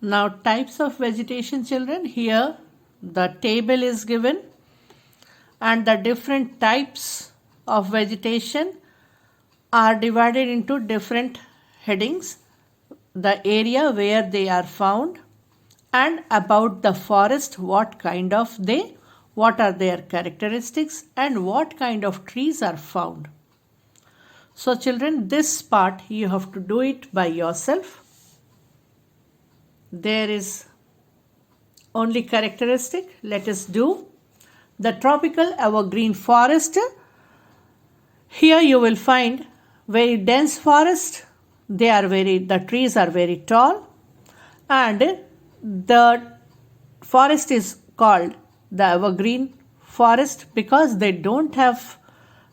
Now types of vegetation, children. Here the table is given and the different types of vegetation are divided into different headings. The area where they are found and about the forest, what are their characteristics and what kind of trees are found. So children, this part you have to do it by yourself. There is only characteristic. Let us do the tropical evergreen forest. Here you will find very dense forest. The trees are very tall, and the forest is called the evergreen forest because they don't have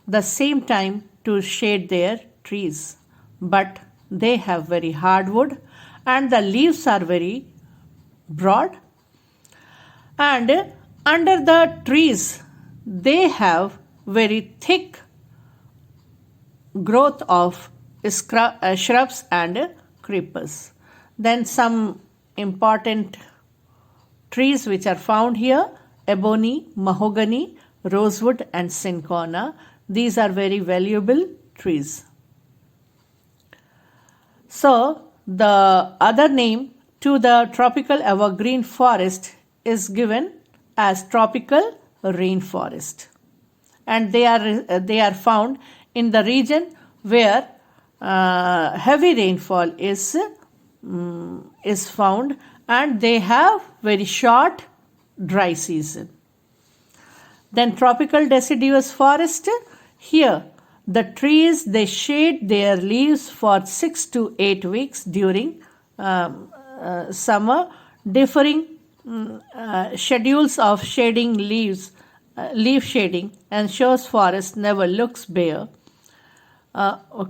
the same time to shade their trees, but they have very hardwood and the leaves are very broad, and under the trees they have very thick growth of shrubs and creepers. Then some important trees which are found here: ebony, mahogany, rosewood and cinchona. These are very valuable trees. So the other name to the tropical evergreen forest is given as tropical rainforest, and they are found in the region where heavy rainfall is found, and they have very short dry season. Then tropical deciduous forest. Here the trees, they shade their leaves for 6 to 8 weeks during summer. Differing schedules of shading leaves, leaf shading ensures forest never looks bare.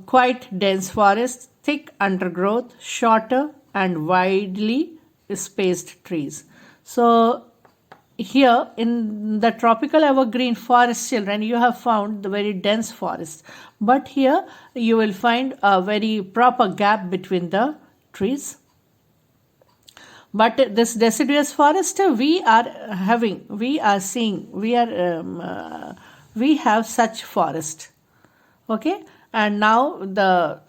Quite dense forest, thick undergrowth, shorter and widely spaced trees. So here in the tropical evergreen forest, children, you have found the very dense forest, but here you will find a very proper gap between the trees. But this deciduous forest we have such forest. Okay, and now the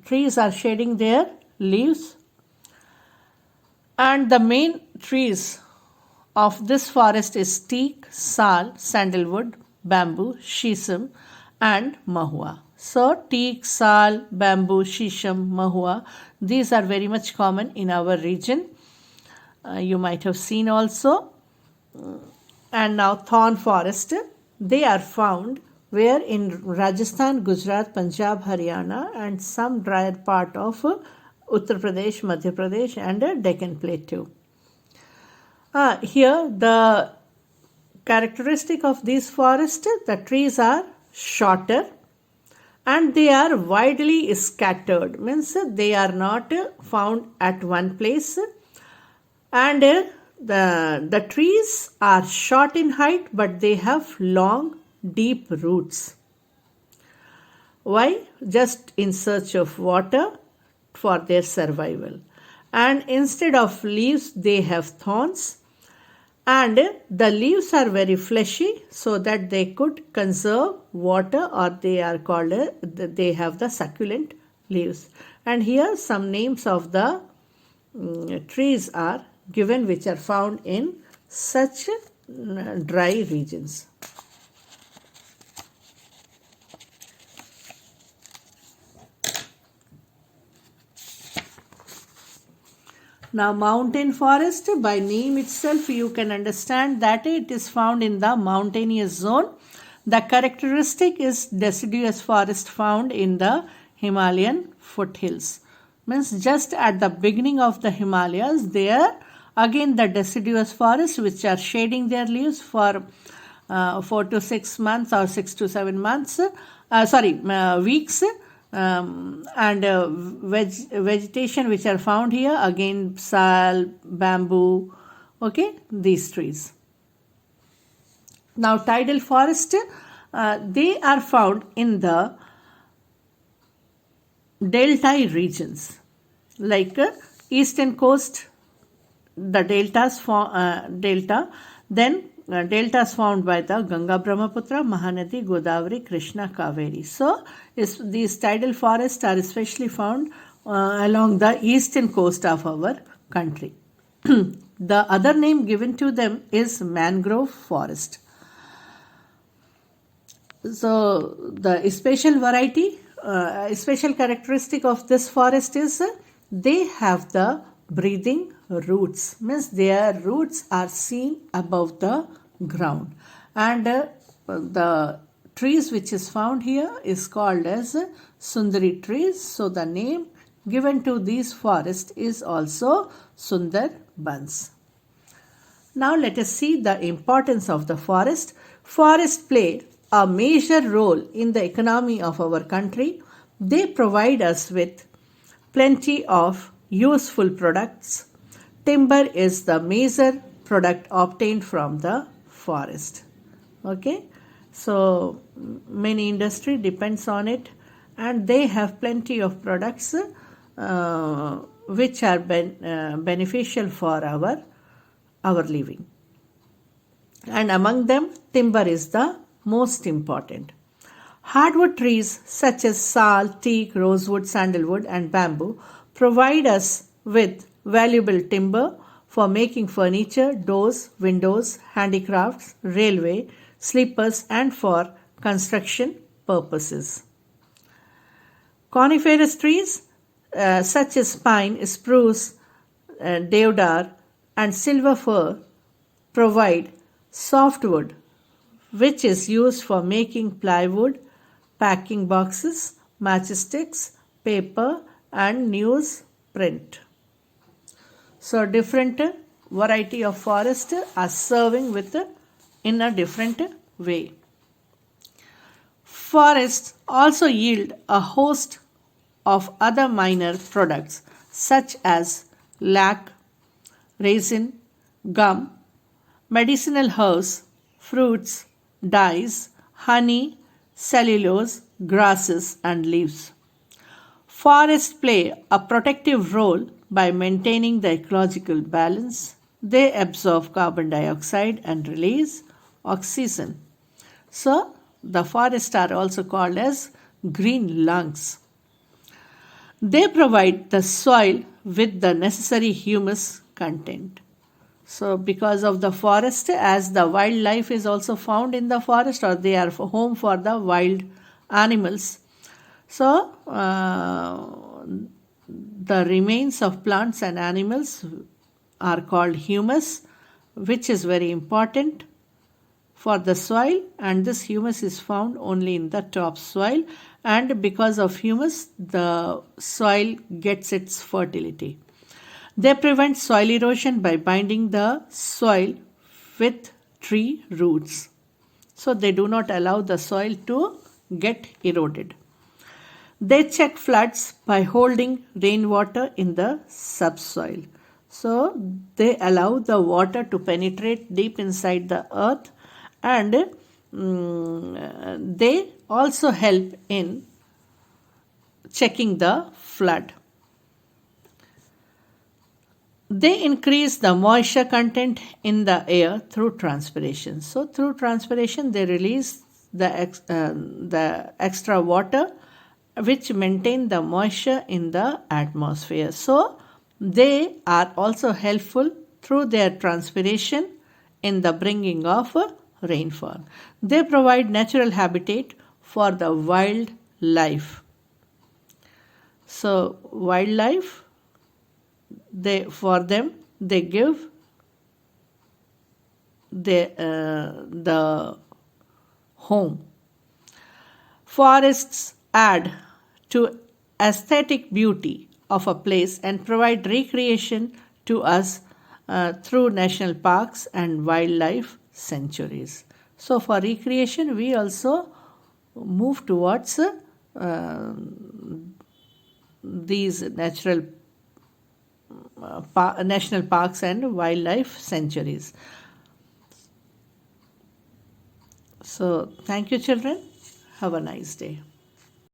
trees are shading their leaves, and the main trees of this forest is teak, sal, sandalwood, bamboo, shisham and mahua. So teak, sal, bamboo, shisham, mahua, these are very much common in our region. You might have seen also. And now thorn forest, they are found where in Rajasthan, Gujarat, Punjab, Haryana and some drier part of Uttar Pradesh, Madhya Pradesh and Deccan Plateau. Here the characteristic of these forests, the trees are shorter and they are widely scattered, means they are not found at one place, and the trees are short in height but they have long deep roots. Why? Just in search of water for their survival. And instead of leaves they have thorns, and the leaves are very fleshy so that they could conserve water, or they have the succulent leaves. And here some names of the trees are given which are found in such dry regions. Now mountain forest, by name itself you can understand that it is found in the mountainous zone. The characteristic is deciduous forest found in the Himalayan foothills. Means just at the beginning of the Himalayas, there again the deciduous forests which are shading their leaves for 4 to 6 months or 6 to 7 months, weeks. And vegetation which are found here, again sal, bamboo, okay, these trees. Now tidal forest, they are found in the delta regions like Eastern coast, the deltas found by the Ganga, Brahmaputra, Mahanadi, Godavari, Krishna, Kaveri. So these tidal forests are especially found along the eastern coast of our country. The other name given to them is mangrove forest. So the special characteristic of this forest is they have the breathing roots, means their roots are seen above the ground, and the trees which is found here is called as Sundari trees. So the name given to these forests is also Sundar Bans. Now let us see the importance of the forest. Forests play a major role in the economy of our country. They provide us with plenty of useful products. Timber is the major product obtained from the forest. Okay, so many industry depends on it, and they have plenty of products which are beneficial for our living. And among them, timber is the most important. Hardwood trees such as sal, teak, rosewood, sandalwood, and bamboo provide us with valuable timber for making furniture, doors, windows, handicrafts, railway, sleepers, and for construction purposes. Coniferous trees such as pine, spruce, deodar, and silver fir provide softwood, which is used for making plywood, packing boxes, matchsticks, paper, and newsprint. So different variety of forest are serving in a different way. Forests also yield a host of other minor products such as lac, resin, gum, medicinal herbs, fruits, dyes, honey, cellulose, grasses, and leaves. Forests play a protective role by maintaining the ecological balance. They absorb carbon dioxide and release oxygen. So, the forests are also called as green lungs. They provide the soil with the necessary humus content. So, because of the forest, as the wildlife is also found in the forest, or they are home for the wild animals, so the remains of plants and animals are called humus, which is very important for the soil, and this humus is found only in the topsoil, and because of humus, the soil gets its fertility. They prevent soil erosion by binding the soil with tree roots. So they do not allow the soil to get eroded. They check floods by holding rainwater in the subsoil. So they allow the water to penetrate deep inside the earth, and they also help in checking the flood. They increase the moisture content in the air through transpiration. So through transpiration, they release the extra water, which maintain the moisture in the atmosphere. So they are also helpful through their transpiration in the bringing of rainfall. They provide natural habitat for the wildlife. So wildlife, they give the home. Forests add to aesthetic beauty of a place and provide recreation to us through national parks and wildlife sanctuaries. So for recreation, we also move towards these national parks and wildlife sanctuaries. So thank you, children. Have a nice day.